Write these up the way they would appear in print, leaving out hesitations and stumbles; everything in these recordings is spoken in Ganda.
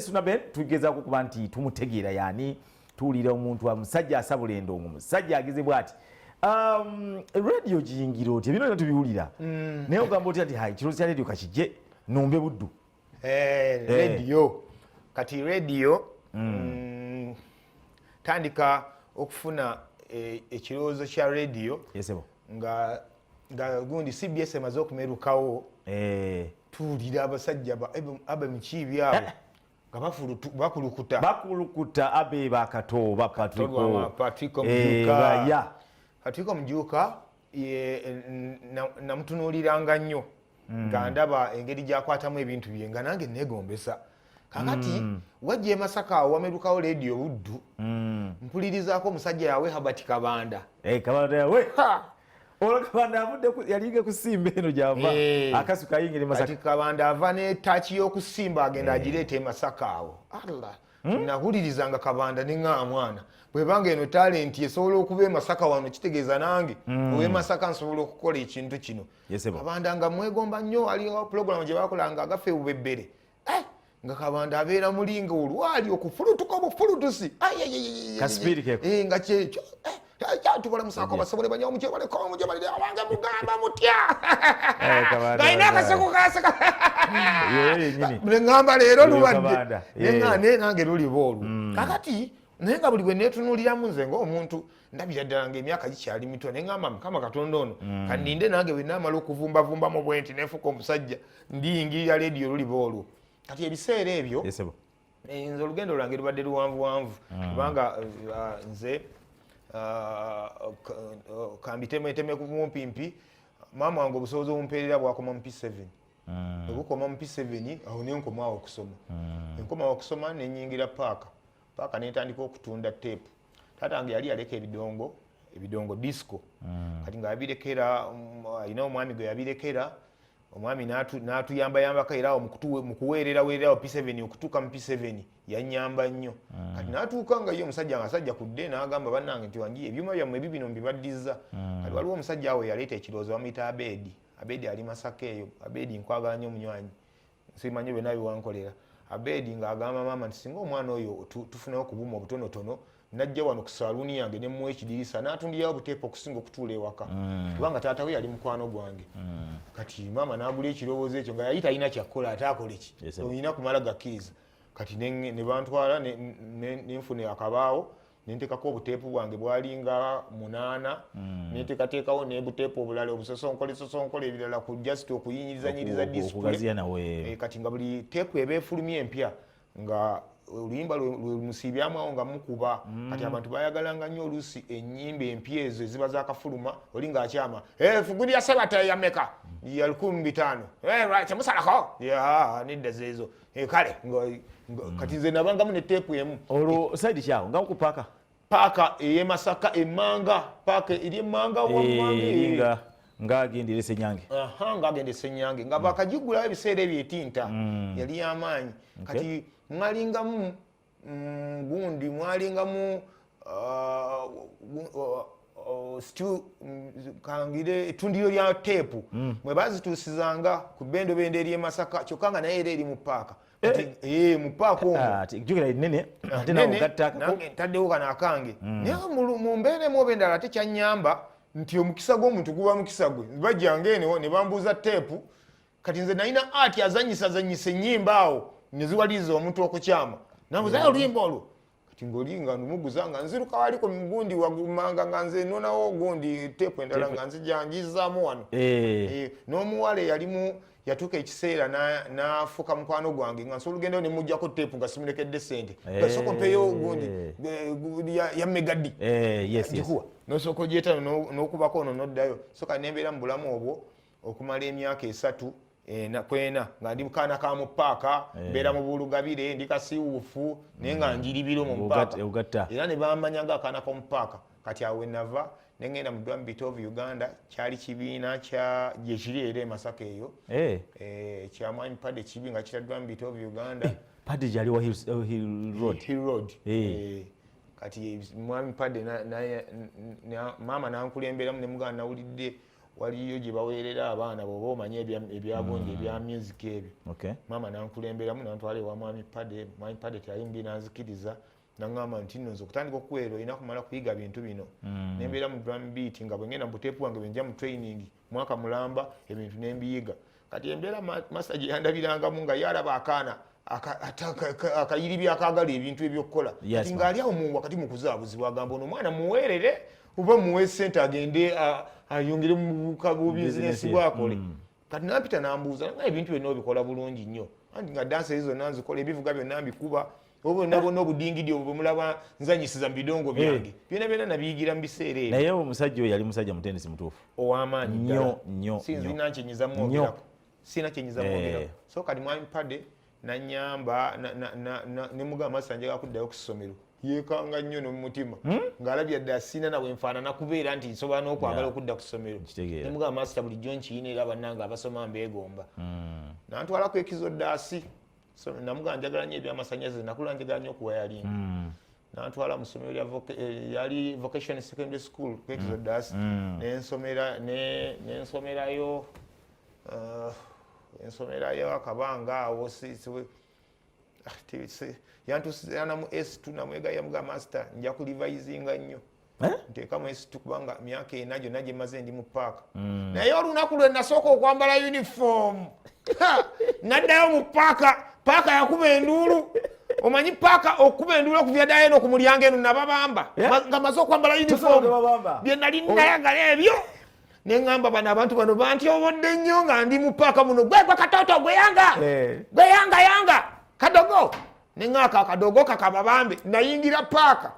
Suuna Ben tugeza kukuba nti tumutegeera yani tuwulira omuntu wa musajja asabula endongo musajja ageze bwati radio giyingira oti bino tubiwulira naye ogamba oti ati hayi kirozi kya radio kakijje nombe buddu radio kati radio tandika okufuna ekirowoozo kya radio yesebo nga gundi CBS emaze okumerukawo tuwulira abasajja abe mukiibi abo nga bakulukuta abe bakato ba Patrick Mujuka namutunuuliranga nnyo nga ndaba engeri gyakwatamu ebintu bye nga nange neegombesa kakati wajja e Masaka awo wamerukawo radio buddu mpulirizaako omusajja yawe Habati Kabanda Kabanda yawe Kabanda avudde yalinga kusimba eno gyava akasu kayingira Masaka kati Kabanda ava ne tachi y'okusimba agenda agireeta e Masaka awo Allah nahulirizanga Kabanda ne nga mwana bwe banga eno talent esobola okuba e Masaka wano kitegeeza nange owe Masaka nsobola okukola ekintu kino Kabanda nga mwegomba nnyo aliwo program gye bakolanga agafe ubebbere nga Kabanda abeera mulinga olwali okufulutuka obufulutusi kasipiri keko nga kyekyo tukola musako basobole banya omuje baleko omuje balire abange mugamba mutya gaina akaseko kaseka ngamba leero lubadde nengane nange luli boolu kakati nenga buli bwe netunuuliramu nze ng'omuntu ndabira ddala ng'emyaka gikyali mito nengamba Mukama Katonda ono kaninde nange bwe naamala okuvumbavumba mu bwenti nefuka omusajja ndiyingirira leediyo luli boolu kati ebiseera ebyo nze olugendo lwange lubadde luwanvuwanvu kubanga nze kambitemeteme mumpimpi maama wange obusobozi obumpeerera bwakoma mu P7 obukoma mu P7 awo nenkomawo okusoma enkomawo okusoma nenyingira paaka netandika okutunda teepu taata wange yali yaleka ebidongo disco kati nga yabirekera alina omwami gwe yabirekera omwami n'atuyambayambako era mu kuweereraweererawo P7 okutuuka mu P7 yanyamba nnyo kati n'atuuka nga ye omusajja nga asajja kudde n'agamba bannange nti wangi ebyuma byammwe bibino mbibaddiza kati waliwo omusajja awo yaleeta ekirowoozo bamuyita Abedi ali Masaka eyo Abedi nkwagala nnyo omunywanyi simanyi bwe nabiwankolera Abedi ng'agamba maama nti singa omwana oyo tufunayo okubuuma obutonotono najja wano ku saluuni yange ne muwa ekidirisa n'atundirawo obuteepu okusinga okutuula ewaka kubanga taata we yali mukwano gwange kati maama n'agula ekirowoozo ekyo nga yali talina kyakkola ate akole ki olina kumala gakkiriza kati ne bantwala nenfuna akabaawo nenteekako obuteepu bwange bwalinga 8 nenteekateekawo n'obuteepu obulala obusosonkole ebirala ku just okuyinyiriza display kati nga buli teepu eba efulumya empya nga oluyimba lwemusiibyamu awo nga mukuba kati abantu bayagalanga nnyo oluusi ennyimba empya ezo eziba zakafuluma oli ng'akyama fuguli ya sebata yameka ya 1500 kyemusalako nidda zeezo kale kati nze nabangamu ne teepu emu olwo saidi kyawo nga mukupaaka paaka ey'e Masaka emmanga paaka eri emmanga wammanga ng'agendera Ssenyange ng'agenda Ssenyange nga bakagigulawo ebiseera ebyetinta yali y'amaanyi kati mwalingamu gundi mwalingamu kangire ettundiro lya teepu mwe bazituusizanga ku bendo eri e Masaka kyokka nga naye era eri mu paaka mu paaka omwo ntaddewo kano akange naye mu mbeera emu oba endala ate kyanyamba nti omukisa gw'omuntu guba mukisa gwe bajjanga eno ne bambuuza teepu kati nze nalina ati azanyisa ennyimba awo neziwaliriza omuntu okukyama nabuzayo oluyimba olwo kati ng'olinga numuguza nga nziruka waliko mugundi wagumanga nga nze nonawo gundi teepu endala nga nzijangizaamu wano n'omuwala eyalimu yatuuka ekiseera n'afuuka mukwano gwange nga nsobola olugendo ne mujjako teepu nga simulekedde ssente gasooka mpeeyo gundi ya megadi gikuwa nosooka ogyeta n'okubako ono n'oddayo soka nembeera mu bulamu obwo okumala emyaka 3 kwena nga ndi mukaana ka mu paaka mbeera mu bulugabire ndi kasiwuufu naye nga njiribiro mu paaka era ne bamanyanga akaana k'omu paaka kati awo nava nengenda mu Dwambit of Uganda kyali kibiina gye kiri era e Masaka eyo kyamwami Padde kibi nga kira Dwambit of Uganda Padde gyali wa Hill Road kati mwami Padde maama nankulemberamu ne muganda nawulidde waliyo gye baweerera abaana bwoba omanye ebyagonja ebya music ebyo maama nankulemberamu nantwala ewa mwami Pade teyayingira nanzikiriza naŋŋamba nti nno nze okutandika okuweera olina kumala kuyiga bintu bino nembeera mu drum beat nga bwe ngenda mu buteepu wange bwenja mu training mwaka mulamba ebintu nembiyiga kati embeera master gye yandabirangamu nga yalaba akaana akayiribi akagala ebintu ebyokukola kati ng'ali awo wakati mu kuzaabuzibwa agamba ono omwana muweerere oba muwe ssente agende ayongere mu bukago bizinesi bwakole kati nampita nambuuza nga ebintu byonna obikola bulungi nnyo anti nga dansi ezo zonna nzikola ebivuga byonna mbikuba oba nabona obudingidi obwo bwemulaba nzanyisiza mu bidongo byange byonna byonna nabiyigira mu biseera ebyo naye omusajja oyo yali musajja mutendesi mutuufu ow'amaanyi nnyo sinzina nkyenyiza mwogerako sina kyenyiza mwogerako so kati mwami Pade nanyamba ne mugamba Master njagala kuddayo ku ssomero yeekanga nnyo n'omutima ng'alabye dda sina nawe nfaanana kubeera nti nsobola n'okwagala okudda ku ssomero ne mugamba Master bulijjo nkiina era bannange abasoma mbeegomba nantwalako ekizodaasi namugamba njagala nnyo ebyamasannyalaze nakula njagala nnyo okuwayalinga nantwala mu ssomero yali vocation secondary school ku ekizodaasi ensomerayo akabanga awo yantusana mu S2 namwegaya mga Master nja kulivayizinga nnyo nteeka mu S2 kubanga myaka ena gyonna gye maze ndi mu paaka naye olunaku lwe nasooka okwambala uniform naddayo mu paaka yakuba enduulu omanyi paaka okuba enduulu okuvya ddayo eno ku mulyango eno nababamba nga maze okwambala uniform bye nali nayagala ebyo neŋŋamba bano abantu bano bantyobodde nnyo nga ndi mu paaka muno gwe katooto gweyanga kadogo neŋŋaaka akadogo kakababambe nayingira paaka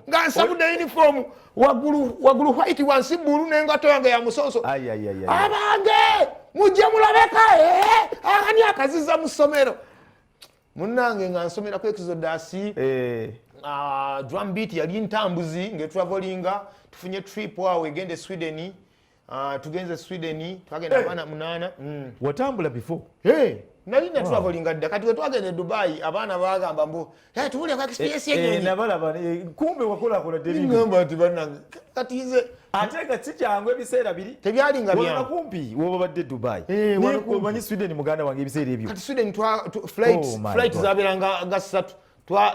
nga nsabudde uniform waggulu white wansi bbulu n'engato yange ya musonso abange mujje mulabeka ani akaziza mu ssomero munnange nga nsomeraku ekizodaasi drum beat yali ntambuzi ng'etravelinga tufunye trip awo egende Sweden tugenze Sweden twagenda abaana 8 watambula before nali travelinga dda kati wetwagenda Dubai abaana bagamba mbu tubulya kwa experience yenyonyi nabalaba kumbe wakola David ngamba nti bannange kati nze ate nga si kyangu ebiseera biri tebyali nga byangu kumpi woba badde Dubai manyi Sweden muganda wange ebiseera ebyo kati Sweden flight zaberanga nga 3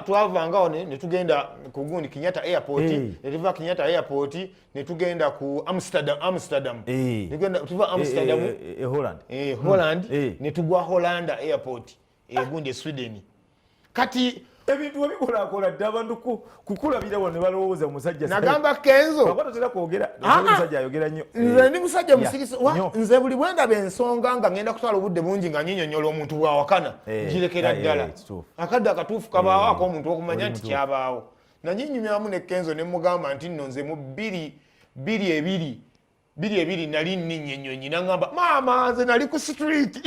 twavangawo ne tugenda ku gundi Kenyatta airport ne tuva Kenyatta airport ne tugenda ku Amsterdam tuva Amsterdam Holland ne tugwa Holland airport gundi Sweden kati ebintu ebikola dda abantu kukulabira wano ne balowooza omusajja nagamba Kenzo bakwatotera kwogera omusajja ayogera nnyo nze ndi musajja musirisi nze buli bwe ndaba ensonga nga ngenda kutwala obudde bungi nga nyinyonnyola omuntu bwawakana ngirekera ddala akadde akatuufu kabaawo ak'omuntu okumanya nti kyabaawo nanyinyumyamu ne Kenzo ne mugamba nti nno nze mu 2 nali nninnyonnyonyi nangamba maama nze nali ku street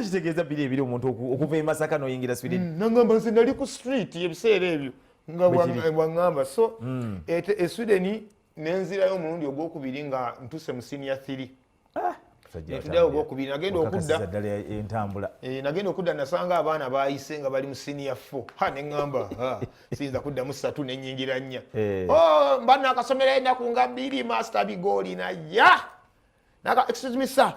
kitegeeza 2 omuntu okuva e Masaka n'oyingira Sweden nangamba nze nali ku street ebiseera ebyo nga bwangamba so e Sweden nenzirayo omulundi ogwokubiri nga ntuse mu senior 3 netuddayo ogwokubiri nagenda okudda nasanga abaana bayise nga bali mu senior 4 neŋŋamba siyinza kuddamu 3 nenyingira 4 mbana akasomero ennaku nga 2 Master bigooli excuse me sir,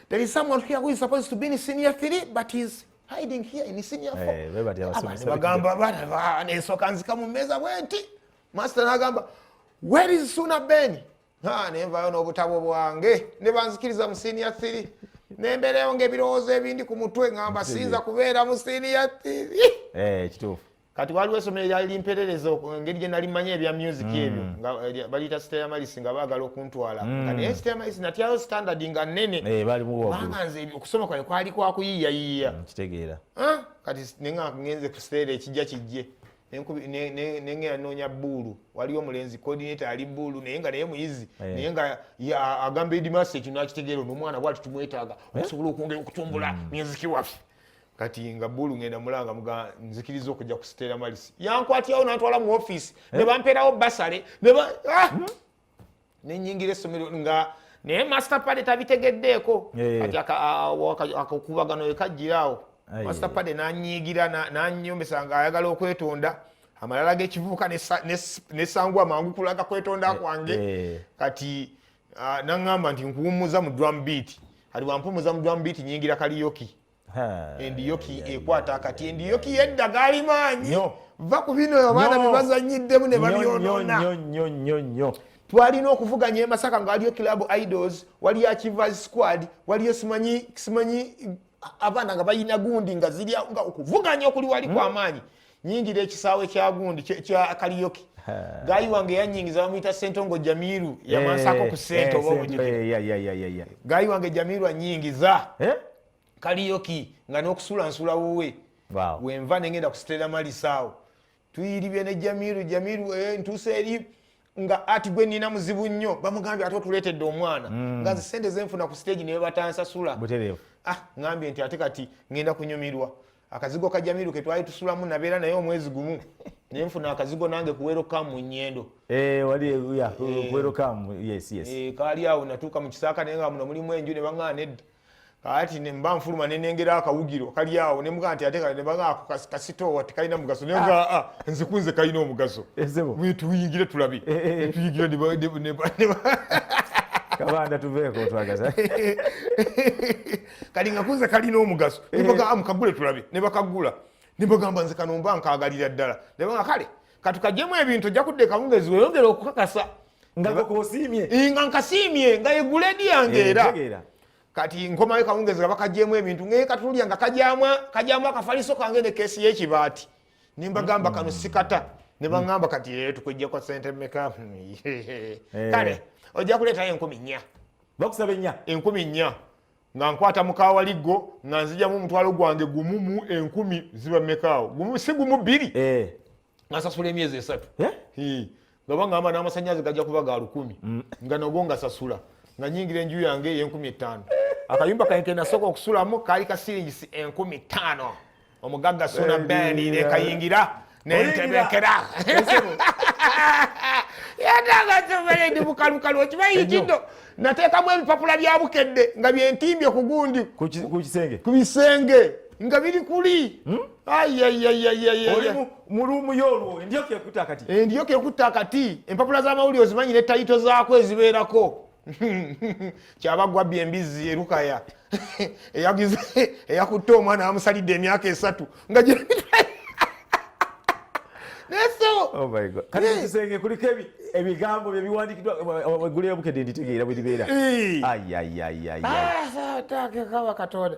there is someone here who is supposed to be in senior 3 but he's hiding here in senior 4 bagamba bana nesooka nzika mu mmeeza bwenti Master nagamba where is Suuna Ben nenvayo n'obutabo bwange ne banzikiriza mu senior 3 nembereyo ng'ebirowoozo ebindi ku mutwe ngamba siyinza kubeera mu senior 3 kituufu kati waliwo essomero lyali limperereza engeri gye nali manya ebya music ebyo nga baliyita Stella Malisi nga baagala okuntwala nga naye Stella Malisi natyayo standard nga nnene banga nze okusoma kwange kwali kwakuyiiyayiiya kitegeera kati nenga ngenze ku stage ekijja kijje nengera noonya bbuulu waliwo omulenzi coordinator ali bbuulu naye nga naye muyizi naye nga agamba edimasi ekino akitegeera n'omwana bwati tumwetaaga okusobola okwongera okutumbula music waffe kati nga bbuulu ngenda mulanga muga nzikiriza okujja ku Stella Malisi yankwatyawo nantwala mu office ne bampeerawo basale nenyingira essomero nga naye Master Pade tabitegeddeeko kati akakubagano wekajjiraawo Master Pade nanyigira nanyombesa nga ayagala okwetonda amalala g'ekivubuka ne sangwa mangu kulaga kwetonda kwange kati naŋŋamba nti nkuwummuza mu drum beat kati wampumuza mu drum beat nyingira kaliyoki endiyoki ekwata akati endiyoki yedda gaali maanyi va ku bino abaana bye bazanyiddemu ne babyonoona twalina okuvuganya e Masaka nga waliyo Club Idols waliyo Achievers Squad waliyo simanyi abaana nga bayina gundi nga ziri nga okuvuganya okuli wali kw'amaanyi nyingira ekisaawe kya gundi kya kaliyoki gayi wange yanyingiza bamuyita Sentongo Jamiru yamansako ku sente oba gayi wange Jamiru anyingiza kaliyoki nga n'okusulansula wowe wenva nengenda kusitera malisaawo tuyiribye ne Jamiru ntuuse eri nga ati gwe nina muzibu nnyo bamugambye ate otuleetedde omwana nga nze sente zenfuna ku stage ne batansasula ngambye nti ate kati ngenda kunyumirwa akazigo ka Jamiru ke twali tusulamu nabeera naye omwezi gumu naye nfuna akazigo nange kuwerokamu mu nnyendo kaali awo natuuka mu Kisaaka naye nga muno mulimu enju ne baŋŋaa nedda kati ne mba nfuluma ne nengera akawugiro kali awo ne mugaa nti ate kale ne baŋŋaa ako kasitoowa tekalina mugaso naye nga nze kunze kalina omugaso tuyingire tulabe tuyingire kabanda tuveeko twagaza kali nga kunze kalina omugaso nibaga mukagule tulabe ne bakagula nibagamba nze kano mba nkaagalira ddala ne banga kale katukajjemu ebintu ojja kudde kawungezi weyongera okukakasa nga nkasiimye nga ye guledi yange era kati nkomayo kawungezi nga bakajjemu ebintu ngaye katulya nga kajyamu akafaliso kange ne keesi y'ekibaati nimbagamba kano sikata ne baŋŋamba kati tukwejjako sente mmeka kale ojja kuleetayo 10,400 bakusaba 10,400 nga nkwata mukawaligo nga nzijamu omutwalo gwange gumu mu 10,000 ziba mmekaawo gumu si gumu 2 nga nsasula emyezi 3 nga baŋŋamba n'amasannyalaze gajja kuba ga 10,000 nga nogo nga sasula nga nyingira enju yange ye5,500 akayumba kange nasooka okusulamu kaali ka siringisi 5,000 omugagga Suuna Ben ne kayingira nentebekera yatanga tsobere ndi bukalukalu okimanyi kido nateekamu ebipapula bya bukedde nga byentimbye ku gundi ku bisenge nga biri kuli mulumu yolwo endiyoka ekutta akati empapula z'amawulire ozimanyi ne tayito zaako ezibeerako kyabagwa byembizi erukaya eyakutte omwana amusalidde emyaka 3 nga kati ekisenge kuliko ebigambo byebiwandikiddwa eggulu ebukedde nditegeera bwe libeera kawa katonda